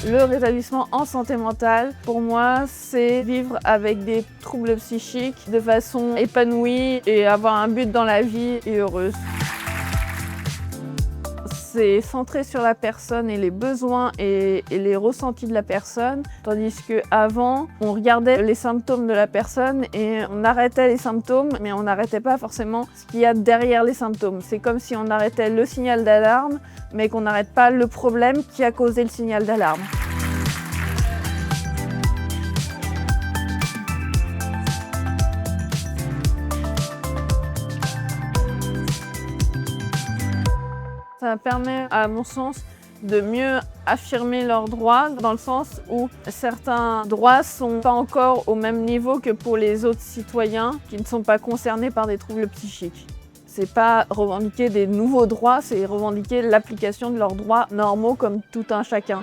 Le rétablissement en santé mentale, pour moi, c'est vivre avec des troubles psychiques de façon épanouie et avoir un but dans la vie et heureuse. C'est centré sur la personne et les besoins et les ressentis de la personne, tandis qu'avant, on regardait les symptômes de la personne et on arrêtait les symptômes, mais on n'arrêtait pas forcément ce qu'il y a derrière les symptômes. C'est comme si on arrêtait le signal d'alarme, mais qu'on n'arrête pas le problème qui a causé le signal d'alarme. Ça permet, à mon sens, de mieux affirmer leurs droits, dans le sens où certains droits ne sont pas encore au même niveau que pour les autres citoyens qui ne sont pas concernés par des troubles psychiques. C'est pas revendiquer des nouveaux droits, c'est revendiquer l'application de leurs droits normaux comme tout un chacun.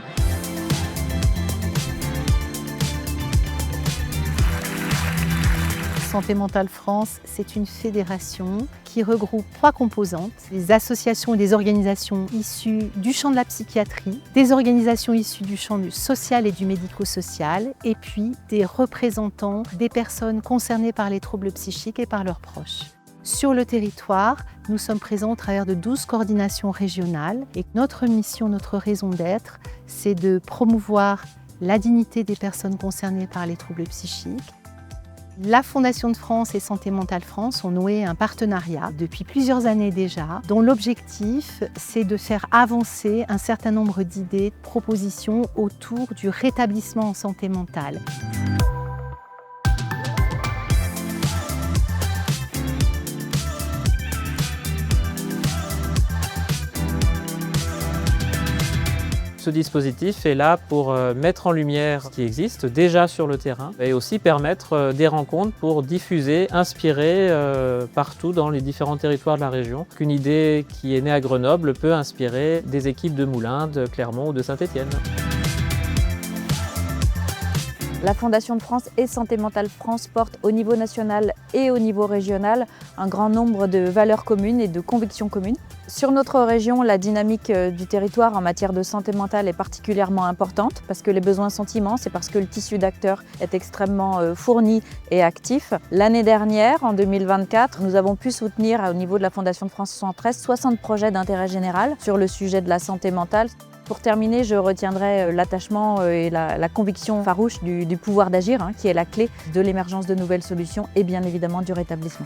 Santé Mentale France, c'est une fédération qui regroupe 3 composantes, des associations et des organisations issues du champ de la psychiatrie, des organisations issues du champ du social et du médico-social, et puis des représentants des personnes concernées par les troubles psychiques et par leurs proches. Sur le territoire, nous sommes présents au travers de 12 coordinations régionales et notre mission, notre raison d'être, c'est de promouvoir la dignité des personnes concernées par les troubles psychiques. La Fondation de France et Santé Mentale France ont noué un partenariat depuis plusieurs années déjà, dont l'objectif, c'est de faire avancer un certain nombre d'idées, de propositions autour du rétablissement en santé mentale. Ce dispositif est là pour mettre en lumière ce qui existe déjà sur le terrain et aussi permettre des rencontres pour diffuser, inspirer partout dans les différents territoires de la région. Qu'une idée qui est née à Grenoble peut inspirer des équipes de Moulins, de Clermont ou de Saint-Étienne. La Fondation de France et Santé Mentale France portent au niveau national et au niveau régional un grand nombre de valeurs communes et de convictions communes. Sur notre région, la dynamique du territoire en matière de santé mentale est particulièrement importante parce que les besoins sont immenses et parce que le tissu d'acteurs est extrêmement fourni et actif. L'année dernière, en 2024, nous avons pu soutenir au niveau de la Fondation de France 73 60 projets d'intérêt général sur le sujet de la santé mentale. Pour terminer, je retiendrai l'attachement et la conviction farouche du pouvoir d'agir, qui est la clé de l'émergence de nouvelles solutions et bien évidemment du rétablissement.